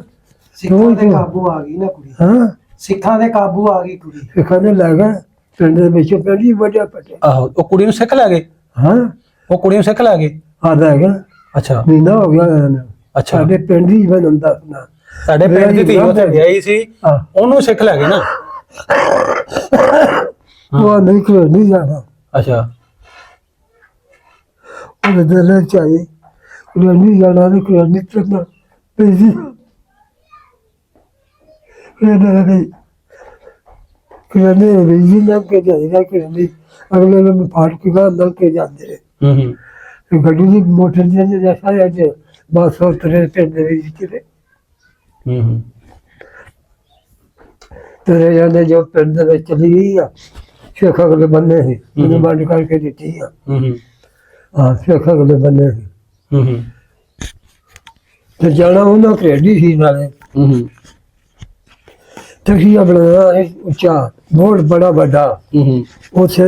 ਸਿੱਖਾਂ ਦੇ ਕਾਬੂ ਆ ਗਈ ਨਾ ਕੁੜੀ, ਹਾਂ, ਸਿੱਖਾਂ ਦੇ ਕਾਬੂ ਆ ਗਈ ਕੁੜੀ। ਸਿੱਖਾਂ ਨੇ ਲੈ ਗਏ ਪਿੰਡ ਦੇ ਵਿੱਚੋਂ ਪਹਿਲੀ ਵੱਡਾ ਪਟੇ। ਆਹੋ ਉਹ ਕੁੜੀ ਨੂੰ ਸਿੱਖ ਲੈ ਗਏ? ਹਾਂ, ਉਹ ਕੁੜੀ ਨੂੰ ਸਿੱਖ ਲੈ ਗਏ? ਆਦਾ ਹੈਗਾ ਅੱਛਾ ਮਹੀਨਾ ਹੋ ਗਿਆ ਇਹਨਾਂ ਨੂੰ। ਅੱਛਾ ਸਾਡੇ ਪਿੰਡ ਹੀ ਬਣਦਾ ਆਪਣਾ। ਸਾਡੇ ਪਿੰਡ ਦੀ ਧੀ ਉੱਥੇ ਵਿਆਹੀ ਸੀ, ਹਾਂ, ਉਹਨੂੰ ਸਿੱਖ ਲੈ ਗਏ ਨਾ? ਉਹ ਨਹੀਂ ਕਿ ਨਹੀਂ ਜਾਣਾ, ਅੱਛਾ ਉਹਦੇ ਦਿਲ ਚ ਆਈ ਉਹ ਨਹੀਂ ਜਾਣਾ, ਨਹੀਂ ਕਿ ਨਹੀਂ ਚੱਲਣਾ ਪੈਸੀ ਕਿਹਨੇ ਵੀ ਨਾ ਕੇ ਜਾਈਦਾ ਕਿ ਨਹੀਂ, ਅਗਲੇ ਨੂੰ ਫਾੜ ਕੇ ਗੱਲ ਕੇ ਜਾਂਦੇ। ਹੂੰ ਹੂੰ ਗੱਡੀ ਦੀ ਮੋਟਰ ਦੀ ਜੈਸਾ ਅੱਜ ਬਸ ਉਤਰੇ ਪਿੰਡ ਦੇ ਵਿੱਚ ਕਿਤੇ ਹੂੰ ਹੂੰ ਤੇਰੇ ਜਾਂਦੇ ਜੋ ਪਿੰਡ ਦੇ ਵਿੱਚ ਚਲੀ ਗਈ ਆ, ਸਿੱਖ ਅਗਲੇ ਬੰਨੇ ਸੀ, ਉਹਨੇ ਵੰਡ ਕਰਕੇ ਦਿੱਤੀ ਆ। ਹੂੰ ਹੂੰ ਹਾਂ, ਸਿੱਖ ਅਗਲੇ ਬੰਨੇ ਸੀ, ਹੂੰ ਹੂੰ ਤੇ ਜਾਣਾ ਉਹਨਾਂ ਕ੍ਰੇਡੀ ਸੀ ਨਾਲੇ। ਹੂੰ ਹੂੰ ਤਖੀਆ ਬਣਾਇਆ ਉੱਚਾ, ਬਹੁਤ ਬੜਾ ਵੱਡਾ। ਹੂੰ ਹੂੰ ਉੱਥੇ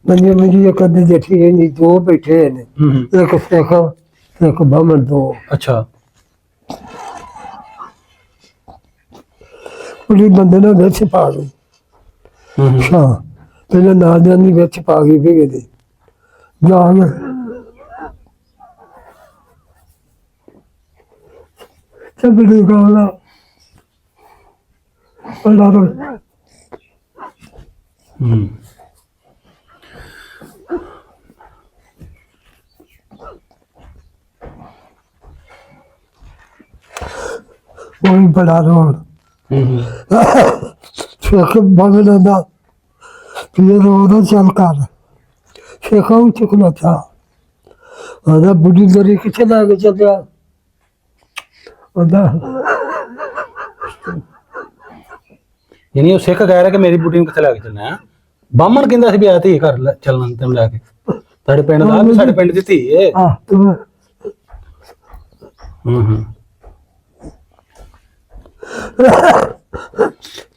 ਮੇਰੀ ਇੱਕ ਅੱਧੀ ਜੱਠੀ ਰਹਿੰਦੀ, ਦੋ ਬੈਠੇ ਨੇ, ਹੂੰ ਹੂੰ ਇੱਕ ਸਿੱਖ ਇੱਕ ਬਾਹਮਣ, ਦੋ। ਅੱਛਾ ਕੁੜੀ ਬੰਦੇ ਨੇ ਵਿੱਚ ਪਾ ਗਈ। ਹੂੰ ਹੂੰ ਹਾਂ, ਪਹਿਲੇ ਨਾਲਿਆਂ ਦੀ ਵਿੱਚ ਪਾ ਗਈ ਵੀ ਦੇ ਜਾ ਕੇ ਚੱਬੜੀ ਗਾਲਾ ਅੱਲਾ ਰੋ। ਹੂੰ ਉਹ ਬੜਾ ਰੋਣ ਹੂੰ ਹੂੰ ਸਿੱਖ ਬੰਦੇ ਦਾ ਫਿਰ ਉਹਦਾ ਚੱਲ ਕਰ ਸਿੱਖਾਂ ਨੂੰ ਚੁੱਕਣਾ ਥਾ। ਉਹਦਾ ਬੁੱਢੀ ਦਰੀ ਕਿੱਥੇ ਲੈ ਕੇ ਚੱਲਿਆ ਉਹਦਾ। ਯਾਨੀ ਉਹ ਸਿੱਖ ਕਹਿ ਰਿਹਾ ਕਿ ਮੇਰੀ ਬੁੱਢੀ ਨੂੰ ਕਿੱਥੇ ਲੈ ਕੇ ਚੱਲਣਾ ਹੈ? ਬਾਹਮਣ ਕਹਿੰਦਾ ਸੀ ਵੀ ਆ ਧੀ ਘਰ ਚੱਲਣ ਤੈਨੂੰ ਲੈ ਕੇ। ਸਾਡੇ ਪਿੰਡ ਦਾ ਵੀ ਸਾਡੇ ਪਿੰਡ ਦੀ ਧੀ ਹੈ। ਹਾਂ ਤੂੰ ਹੂੰ ਹੂੰ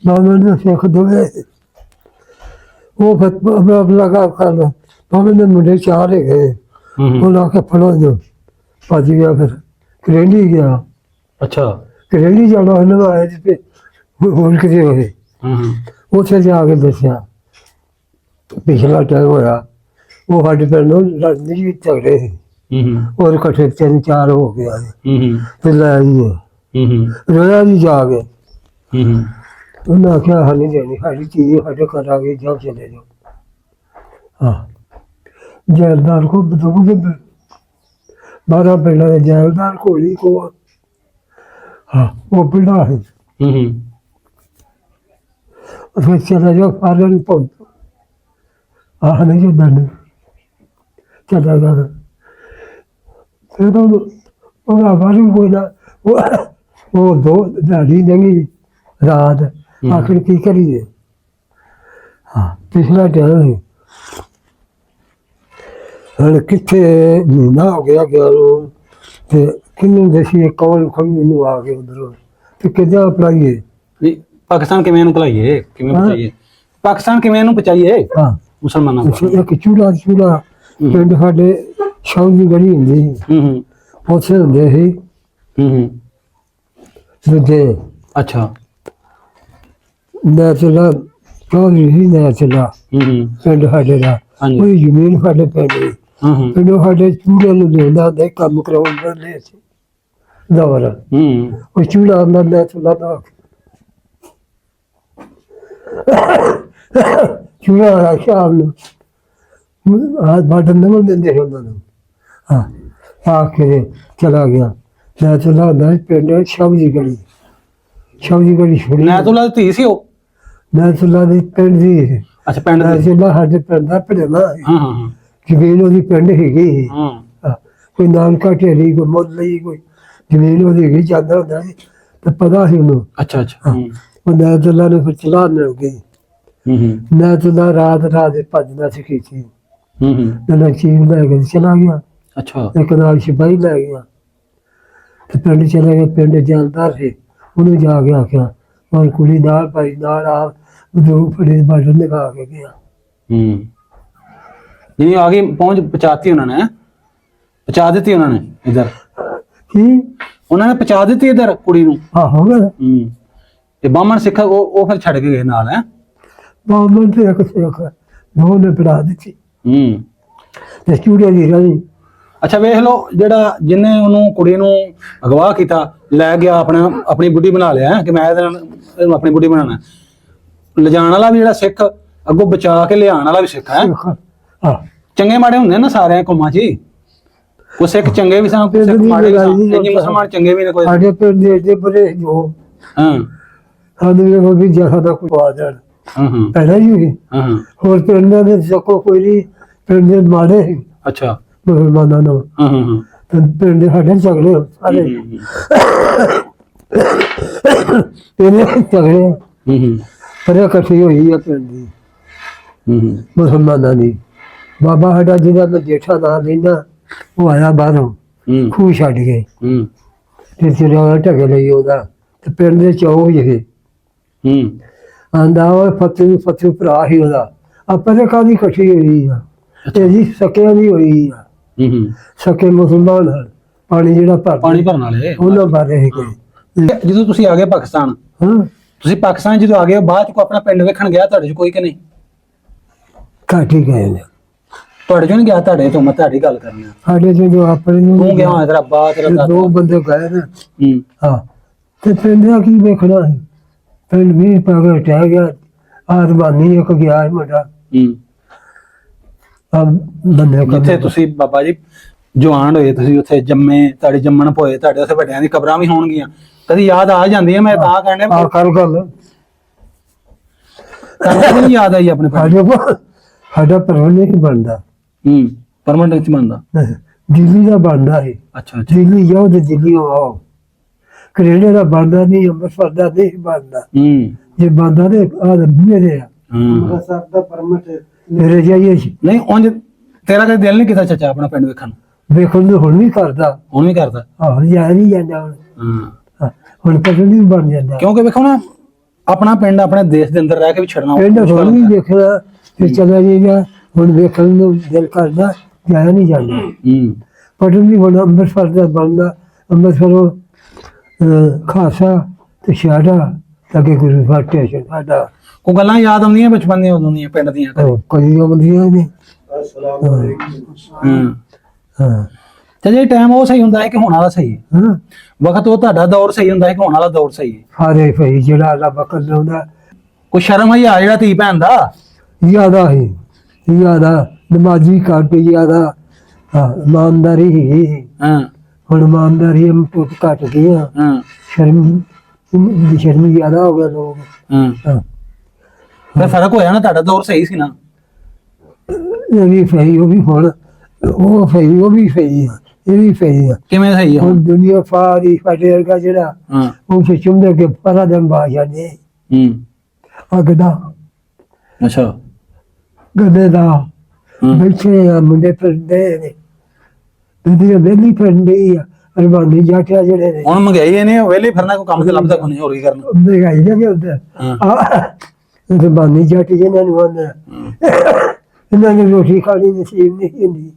ਬਾਬਾ ਨੇ ਸਿੱਖ ਦੋਵੇਂ ਉਹ ਫਤਵਾ ਲਗਾ ਕਰ ਬਾਬਾ ਨੇ ਮੁੰਡੇ ਚਾਰ ਗਏ, ਹੂੰ ਹੂੰ ਉਹ ਆ ਕੇ ਫੜੋ ਜੋ ਭੱਜ ਗਿਆ, ਫਿਰ ਕਰੇਲੀ ਗਿਆ। ਅੱਛਾ ਕਰੇਲੀ ਜਾਣਾ ਉਹਨਾਂ ਦਾ ਆਇਆ ਜਿੱਤੇ ਹੋਰ ਕਿਤੇ ਹੋਏ, ਹੂੰ ਹੂੰ ਉੱਥੇ ਜਾ ਕੇ ਦੱਸਿਆ ਪਿਛਲਾ ਟਾਈਮ ਹੋਇਆ ਉਹ ਸਾਡੇ ਪਿੰਡ ਨੂੰ ਲੜਨੀ ਵੀ ਝਗੜੇ ਸੀ, ਹੂੰ ਹੂੰ ਔਰ ਇਕੱਠੇ 3-4 ਹੋ ਗਿਆ ਹੂੰ ਹੂੰ ਤੇ ਲੈ ਆਈਏ ਹੂੰ ਹੂੰ ਰੋਇਆ ਵੀ ਜਾ ਕੇ। ਹੂੰ ਹੂੰ ਉਹਨਾਂ ਆਖਿਆ ਹਾਲੀ ਦੇਣੀ ਸਾਡੀ ਚੀਜ਼ ਸਾਡੇ ਘਰ ਆ ਗਈ, ਜਾਓ ਚਲੇ ਜਾਓ। ਹਾਂ ਜੈਲਦਾਰ ਕੋ ਬਦੂ 12 ਪਿੰਡਾਂ ਦੇ ਜੈਲਦਾਰ ਘੋੜੀ ਕੋ ਹਾਂ ਉਹ ਪਿੰਡਾ ਹੈ ਫਿਰ ਚਲਾ ਜਾ ਫਾਰਨ ਪਹੁੰਚ ਆਹ ਨਹੀਂ ਜੋ ਦੰਦ ਚਲਾ ਗਿਆ ਫਿਰ ਉਹ ਆਵਾਜ਼ ਕੋਈ ਨਾ ਉਹ ਦੋ ਦਾੜੀ ਨਹੀਂ ਰਾਤ ਆਖਿਰ ਕੀ ਕਰੀਏ ਹਾਂ ਪਿਛਲਾ ਟਾਈਮ ਹਣ ਕਿੱਥੇ ਮਹੀਨਾ ਹੋ ਗਿਆ ਨੂੰ ਤੇ ਕਿੰਨੂੰ ਦੇਸੀ ਕੌਣ ਮੈਨੂੰ ਆ ਕੇ ਉਧਰੋਂ ਤੇ ਕਿੱਦਾਂ ਅਪਣਾਈਏ ਪਾਕਿਸਤਾਨ ਕਿਵੇਂ ਇਹਨੂੰ ਭਲਾਈਏ ਕਿਵੇਂ ਬਚਾਈਏ ਪਾਕਿਸਤਾਨ ਕਿਵੇਂ ਇਹਨੂੰ ਬਚਾਈਏ ਹਾਂ ਮੁਸਲਮਾਨਾਂ ਤੋਂ ਇੱਕ ਚੂੜਾ ਪਿੰਡ ਸਾਡੇ ਸ਼ੌਕ ਦੀ ਗਲੀ ਹੁੰਦੀ ਸੀ ਉੱਥੇ ਹੁੰਦੇ ਸੀ ਦੂਜੇ ਅੱਛਾ ਨਾ ਚਲਾ ਚੌਧਰੀ ਸੀ ਨਾ ਚਲਾ ਪਿੰਡ ਸਾਡੇ ਦਾ ਹਾਂਜੀ ਕੋਈ ਜ਼ਮੀਨ ਸਾਡੇ ਪਿੰਡ ਦੀ ਪਿੰਡ ਸਾਡੇ ਚੂੜੇ ਨੂੰ ਦੇਣਾ ਦੇ ਕੰਮ ਕਰਾਉਣ ਦੇ ਸੀ ਦਵਰ ਉਹ ਚੂੜਾ ਨਾ ਨਾ ਚਲਾ ਦਾ ਚੂੜਾ ਸ਼ਾਮ ਨੂੰ ਆ ਬਾਟਨ ਨੰਬਰ ਦਿੰਦੇ ਉਹਨਾਂ ਨੂੰ ਹਾਂ ਆ ਕੇ ਚਲਾ ਗਿਆ ਮੈਂ ਚਲਾ ਦਾ ਪਿੰਡ ਸ਼ੌਕੀ ਗਲੀ ਛੋੜੀ ਨਾ ਤੋਂ ਲਾ ਧੀ ਸੀ ਉਹ ਮੈਂ ਚਲਾ ਦੀ ਪਿੰਡ ਦੀ ਅੱਛਾ ਪਿੰਡ ਮੈਂ ਦੇ ਚਲਾ ਸਾਡੇ ਪਿੰਡ ਦਾ ਪਿੰਡਾਂ ਹਾਂ ਹਾਂ ਜ਼ਮੀਨ ਉਹਦੀ ਪਿੰਡ ਹੈਗੀ ਹਾਂ ਕੋਈ ਨਾਨਕਾ ਢੇਰੀ ਕੋਈ ਮੁੱਲ ਲਈ ਕੋਈ ਜ਼ਮੀਨ ਉਹਦੀ ਹੈਗੀ ਜਾਂਦਾ ਹੁੰਦਾ ਸੀ ਤੇ ਪਤਾ ਸੀ ਉਹਨੂੰ ਅੱਛਾ ਅੱਛਾ ਉਹ ਮੈਂ ਚਲਾ ਨੇ ਫਿਰ ਚਲਾ ਨਾ ਗਈ ਮੈਂ ਚਲਾ ਰਾਤ ਭੱਜਦਾ ਸੀ ਕੀਤੀ ਮੈਂ ਚੀਜ਼ ਲੈ ਕੇ ਚਲਾ ਗਿਆ ਅੱਛਾ ਇੱਕ ਨਾਲ ਸਿਪਾਹੀ ਲੈ ਗਿਆ ਤੇ ਪਿੰਡ ਚਲੇ ਗਏ ਪਿੰਡ ਜਾਂਦਾ ਸੀ ਉਹਨੂੰ ਜਾ ਕੇ ਆਖਿਆ ਔਰ ਕੁੜੀ ਨਾਲ ਭਾਈ ਨਾਲ ਆ ਦੋ ਫੜੇ ਬਾਟਰ ਨਿਕਾ ਕੇ ਗਿਆ ਨਹੀਂ ਆ ਗਈ ਪਹੁੰਚ ਪਹੁੰਚਾਤੀ ਉਹਨਾਂ ਨੇ ਪਹੁੰਚਾ ਦਿੱਤੀ ਉਹਨਾਂ ਨੇ ਇਧਰ ਕੀ ਉਹਨਾਂ ਨੇ ਪਹੁੰਚਾ ਦਿੱਤੀ ਇਧਰ ਕੁੜੀ ਨੂੰ ਹੋ ਗਿਆ ਤੇ ਬਾਹਮਣ ਸਿੱਖ ਉਹ ਫਿਰ ਛੱਡ ਕੇ ਗਏ ਨਾਲ ਹੈ ਬਾਹਮਣ ਤੇ ਇੱਕ ਸਿੱਖ ਦੋ ਨੇ ਪੜਾ ਦਿੱਤੀ ਤੇ ਚੂੜੇ ਦੀ ਰਹੀ ਅੱਛਾ ਵੇਖ ਲਓ ਜਿਹੜਾ ਜਿਹਨੇ ਉਹਨੂੰ ਕੁੜੀ ਨੂੰ ਅਗਵਾ ਕੀਤਾ ਲੈ ਗਿਆ ਆਪਣੀ ਬੁੱਢੀ ਬਣਾ ਲਿਆ ਕਿ ਮੈਂ ਇਹਨੂੰ ਆਪਣੀ ਬੁੱਢੀ ਬਣਾਉਣਾ ਲਿਜਾਣ ਵਾਲਾ ਵੀ ਜਿਹੜਾ ਸਿੱਖ ਅੱਗੋਂ ਬਚਾ ਕੇ ਲਿਆਉਣ ਵਾਲਾ ਵੀ ਸਿੱਖ ਹੈ ਚੰਗੇ ਮਾੜੇ ਹੁੰਦੇ ਨਾ ਸਾਰਿਆਂ ਕੌਮਾਂ 'ਚ ਹੀ ਕੋਈ ਸਿੱਖ ਚੰਗੇ ਵੀ ਸਨ ਸਿੱਖ ਮਾੜੇ ਵੀ ਸਨ ਇੰਨੇ ਮੁਸਲਮਾਨ ਚੰਗੇ ਵੀ ਨੇ ਕੋਈ ਸਾਡੇ ਪਿੰਡ ਦੇ ਏਡੇ ਬੜੇ ਜੋ ਹਾਂ ਸਾਨੂੰ ਇਹ ਵੀ ਜਹਾ ਦਾ ਕੋਈ ਆ ਜਾਣ ਹਾਂ ਪਹਿਲਾਂ ਹੀ ਹਾਂ ਹੋਰ ਪਿੰਡਾਂ ਦੇ ਸੱਕੋ ਕੋਈ ਨਹੀਂ ਪਿੰਡ ਦੇ ਮਾੜੇ ਸੀ ਅੱਛਾ ਮੁਸਲਮਾਨਾਂ ਨੂੰ ਹਾਂ ਹਾਂ ਤੇ ਪਿੰਡ ਦੇ ਸਾਡੇ ਝਗੜੇ ਸਾਰੇ ਇਹਨੇ ਝਗੜੇ ਪਰ ਇਕੱਠੀ ਹੋਈ ਆ ਪਿੰਡ ਦੀ ਮੁਸਲਮਾਨਾਂ ਦੀ ਬਾਬਾ ਸਾਡਾ ਜਿਹਦਾ ਮੈਂ ਜੇਠਾ ਨਾਂ ਲੈਂਦਾ ਉਹ ਆਇਆ ਬਾਹਰੋਂ ਖੂਹ ਛੱਡ ਕੇ ਤੇ ਜਿਹੜਾ ਢਕੇ ਲਈ ਉਹਦਾ ਤੇ ਪਿੰਡ ਦੇ ਚੌਕ ਜਿਹੇ ਆਂਦਾ ਉਹ ਫਤੂ ਭਰਾ ਸੀ ਉਹਦਾ ਆਪਾਂ ਨੇ ਕਾਹਦੀ ਇਕੱਠੀ ਹੋਈ ਆ ਤੇ ਜੀ ਸਕਿਆਂ ਦੀ ਹੋਈ ਆ ਸਕੇ ਮੁਸਲਮਾਨ ਹਨ ਪਾਣੀ ਜਿਹੜਾ ਪਾਣੀ ਭਰਨ ਵਾਲੇ ਉਹਨਾਂ ਬਾਰੇ ਹੀ ਕੋਈ ਜਦੋਂ ਤੁਸੀਂ ਆ ਗਏ ਪਾਕਿਸਤਾਨ ਹਾਂ ਤੁਸੀਂ ਪਾਕਿਸਤਾਨ ਜਦੋਂ ਆ ਗਏ ਬਾਅਦ ਚ ਕੋਈ ਆਪਣਾ ਪਿੰਡ ਵੇਖਣ ਗਿਆ ਤੁਹਾਡੇ ਚ ਕੋਈ ਕਿ ਨਹੀਂ ਕਾਟੀ ਗਏ ਨੇ ਤੁਹਾਡੇ ਚੋਂ ਨਹੀਂ ਗਿਆ ਤੁਹਾਡੇ ਤੋਂ ਮੈਂ ਤੁਹਾਡੀ ਗੱਲ ਕਰਨੀ ਆ ਸਾਡੇ ਜੋ ਆਪਣੇ ਨੂੰ ਤੂੰ ਗਿਆ ਤੇਰਾ ਅੱਬਾ ਤੇਰਾ ਦਾਦਾ ਦੋ ਬੰਦੇ ਗਏ ਨੇ ਹੂੰ ਤੇ ਪਿੰਡ ਦਾ ਕੀ ਵੇਖਣਾ ਸੀ ਪਿੰਡ ਵੀ ਪਾਗਲ ਟਹਿ ਗਿਆ ਆਦਮਾਨੀ ਇੱਕ ਗਿਆ ਸੀ ਮੁੰਡਾ ਹੂੰ ਬੰਦੇ ਜਿੱਥੇ ਤੁਸੀਂ ਬਾਬਾ ਜੀ ਜਵਾਨ ਹੋਏ ਤੁਸੀਂ ਉੱਥੇ ਜੰਮੇ ਤੁਹਾਡੇ ਜੰਮਣ ਪੋਏ ਤੁਹਾਡੇ ਉੱਥੇ ਵੱਡਿਆਂ ਦੀ ਕਬਰਾਂ ਵੀ ਹੋਣਗੀਆਂ ਕਦੀ ਯਾਦ ਆ ਜਾਂਦੀ ਹੈ ਮੈਂ ਤਾਂ ਕਹਿੰਦਾ ਕਰ ਗੱਲ ਤੁਹਾਨੂੰ ਯਾਦ ਆਈ ਆਪਣੇ ਪਿੰਡ ਸਾਡੇ ਕੋਲ ਸਾਡਾ ਪਰਵਾਨੇ ਹੀ ਬਣਦਾ ਪਰਮਨੈਂਟ ਵਿੱਚ ਬਣਦਾ ਦਿੱਲੀ ਦਾ ਬਣਦਾ ਹੈ ਅੱਛਾ ਅੱਛਾ ਦਿੱਲੀ ਜਾਓ ਤੇ ਦਿੱਲੀ ਆਓ ਕੈਨੇਡਾ ਦਾ ਬਣਦਾ ਨਹੀਂ ਅੰਮ੍ਰਿਤਸਰ ਦਾ ਨਹੀਂ ਬਣਦਾ ਜੇ ਬਣਦਾ ਤੇ ਆ ਮੇਰੇ ਆ ਅੰਮ੍ਰਿਤਸਰ ਦਾ ਪਰਮਿਟ ਮੇਰੇ ਜਾਈਏ ਨਹੀਂ ਉਂਝ ਤੇਰਾ ਕਦੇ ਦਿਲ ਨਹੀਂ ਕੀਤਾ ਚਾਚਾ ਆਪਣਾ ਪਿੰਡ ਵੇਖਣ ਨੂੰ ਵੇਖਣ ਨੂੰ ਹੁਣ ਵੀ ਕਰਦਾ ਹੁਣ ਵੀ ਕਰਦਾ ਆਹ ਜਾ ਨਹੀਂ ਜਾਂਦਾ ਹੁਣ ਪਤਾ ਨਹੀਂ ਬਣ ਜਾਂਦਾ ਕਿਉਂਕਿ ਵੇਖੋ ਨਾ ਆਪਣਾ ਪਿੰਡ ਆਪਣੇ ਦੇਸ਼ ਦੇ ਅੰਦਰ ਰਹਿ ਕੇ ਵੀ ਛੱਡਣਾ ਪਿੰਡ ਹੁਣ ਵੀ ਦੇਖਣਾ ਤੇ ਚਲਾ ਜਾਏਗਾ ਹੁਣ ਵੇਖਣ ਨੂੰ ਦਿਲ ਕਰਦਾ ਜਾਇਆ ਨਹੀਂ ਜਾਂਦਾ ਪਤਾ ਨਹੀਂ ਹੁਣ ਅੰਮ੍ਰਿਤਸਰ ਦਾ ਬਣਦਾ ਅੰਮ੍ਰਿਤਸਰੋਂ ਖਾਸਾ ਤੇ ਸ਼ਾੜਾ ਅੱਗੇ ਗੁਰੂ ਫਾਟਿਆ ਸਾਡਾ ਉਹ ਗੱਲਾਂ ਯਾਦ ਆਉਂਦੀਆਂ ਬਚਪਨ ਦੀਆਂ ਉਦੋਂ ਦੀਆਂ ਪਿੰਡ ਦੀਆਂ ਕਦੀ ਆਉਂਦੀਆਂ ਨੇ ਹਾਂ ਤੇ ਜੇ ਟਾਈਮ ਉਹ ਸਹੀ ਹੁੰਦਾ ਹੈ ਕਿ ਹੁਣ ਵਾਲਾ ਸਹੀ ਹੈ ਹਾਂ ਵਕਤ ਉਹ ਤੁਹਾਡਾ ਦੌਰ ਸਹੀ ਹੁੰਦਾ ਹੈ ਕਿ ਹੁਣ ਵਾਲਾ ਦੌਰ ਸਹੀ ਹੈ ਸਾਰੇ ਭਈ ਜਿਹੜਾ ਅੱਲਾ ਬਕਰ ਲਾਉਂਦਾ ਕੋਈ ਸ਼ਰਮ ਹੀ ਆ ਜਿਹੜਾ ਧੀ ਭੈਣ ਦਾ ਜ਼ਿਆਦਾ ਹੀ ਜ਼ਿਆਦਾ ਨਮਾਜ਼ੀ ਘੱਟ ਜ਼ਿਆਦਾ ਇਮਾਨਦਾਰੀ ਹੀ ਹਾਂ ਹੁਣ ਇਮਾਨਦਾਰੀ ਬਹੁਤ ਘਟ ਗਈ ਆ, ਹਾਂ ਸ਼ਰਮ ਜ਼ਿਆਦਾ ਹੋ ਗਿਆ ਲੋਕ। ਹਾਂ ਹਾਂ, ਫਿਰ ਫਰਕ ਹੋਇਆ ਨਾ, ਤੁਹਾਡਾ ਦੌਰ ਸਹੀ ਸੀ ਨਾ। ਇਹ ਵੀ ਸਹੀ, ਉਹ ਵੀ ਹੁਣ ਉਹ ਸਹੀ, ਉਹ ਵੀ ਸਹੀ ਆ, ਇਹ ਵੀ ਸਹੀ ਆ। ਕਿਵੇਂ ਸਹੀ ਆ ਹੁਣ ਦੁਨੀਆ ਸਾਰੀ ਸਾਡੇ ਵਰਗਾ ਜਿਹੜਾ ਹਾਂ ਉਹ ਸੇ ਚੁੰਮਦੇ ਕੇ ਪਰਾ ਦਿਨ ਬਾਹਰ ਜਾਂਦੇ ਅੱਗ ਦਾ ਅੱਛਾ ਗਦੇ ਦਾ ਹਾਂ ਬੈਠੇ ਆ ਮੁੰਡੇ ਫਿਰਦੇ ਨੇ, ਦੁਨੀਆ ਵੇਲੀ ਫਿਰਦੀ ਆ, ਅਰਮਾਨੀ ਜਾਟਿਆ ਜਿਹੜੇ ਨੇ ਹੁਣ ਮੰਗਾਈ ਇਹਨੇ ਵੇਲੇ ਫਿਰਨਾ, ਕੋਈ ਕੰਮ ਤੇ ਲੱਭਦਾ ਕੋਈ ਨਹੀਂ, ਹੋਰ ਕੀ ਕਰਨਾ। ਮਹਿੰਗਾਈ ਜਾਂਦੇ ਉੱਧਰ ਹਾਂ ਅਰਮਾਨੀ ਜੱਟ ਜਿਹਨਾਂ ਨੂੰ ਆਉਂਦਾ ਇਹਨਾਂ ਨੇ ਰੋਟੀ ਖਾਣੀ ਨਸੀਬ ਨਹੀਂ ਹੁੰਦੀ।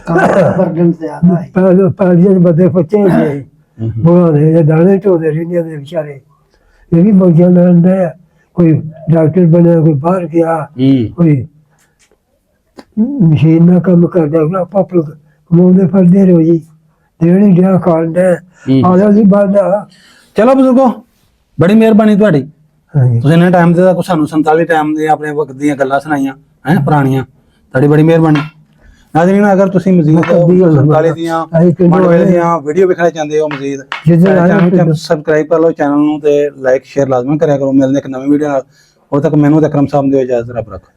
ਬਰਡਨ ਜ਼ਿਆਦਾ ਹੈ। ਪਾਲੀਆਂ ਦੇ ਬੰਦੇ ਫੱਚੇ ਨੇ, ਬੋਲਾਂ ਦੇ ਦਾਣੇ ਢੋਦੇ ਰਹਿੰਦੇ ਨੇ ਵਿਚਾਰੇ, ਇਹ ਵੀ ਮੌਜਾਂ ਲੈਂਦੇ ਆ। ਕੋਈ ਡਾਕਟਰ ਬਣਿਆ, ਕੋਈ ਬਾਹਰ ਗਿਆ, ਕੋਈ ਮਸ਼ੀਨ ਨਾਲ ਕੰਮ ਕਰਦਾ, ਪਾਪੜ ਕਮਾਉਂਦੇ ਫਿਰਦੇ ਰਹੋ ਜੀ, ਦੇਣੀ ਡਿਆ ਖਾਂਦੇ ਆਦਾ ਜੀ ਬਾਦਾ। ਚਲੋ ਬਜ਼ੁਰਗੋ, ਬੜੀ ਮਿਹਰਬਾਨੀ ਤੁਹਾਡੀ, ਹਾਂਜੀ ਤੁਸੀਂ ਇੰਨੇ ਟਾਈਮ ਦੇ ਸਾਨੂੰ 47 ਟਾਈਮ ਦੇ ਆਪਣੇ ਵਕਤ ਦੀਆਂ ਗੱਲਾਂ ਸੁਣਾਈਆਂ ਹੈ ਪੁਰਾਣੀਆਂ, ਤੁਹਾਡੀ ਬੜੀ ਮਿਹਰਬਾਨੀ। ਨਾਜ਼ਰੀਨ, ਅਗਰ ਤੁਸੀਂ ਮਜ਼ੀਦ 47 ਦੀਆਂ ਮੰਡਵੇਲੇ ਦੀਆਂ ਵੀਡੀਓ ਵੇਖਣਾ ਚਾਹੁੰਦੇ ਹੋ ਮਜ਼ੀਦ, ਚੈਨਲ ਸਬਸਕ੍ਰਾਈਬ ਕਰ ਲਓ ਚੈਨਲ ਨੂੰ, ਤੇ ਲਾਈਕ ਸ਼ੇਅਰ ਲਾਜ਼ਮੀ ਕਰਿਆ ਕਰੋ। ਮਿਲਦੇ ਇੱਕ ਨਵੀਂ ਵੀਡੀਓ ਨਾਲ, ਉਦੋਂ ਤੱਕ ਮੈਨੂੰ ਤੇ ਅਕਰਮ ਸਾਹਿਬ ਦਿਓ ਇਜਾਜ਼ਤ, ਰੱਬ ਰੱਖੋ।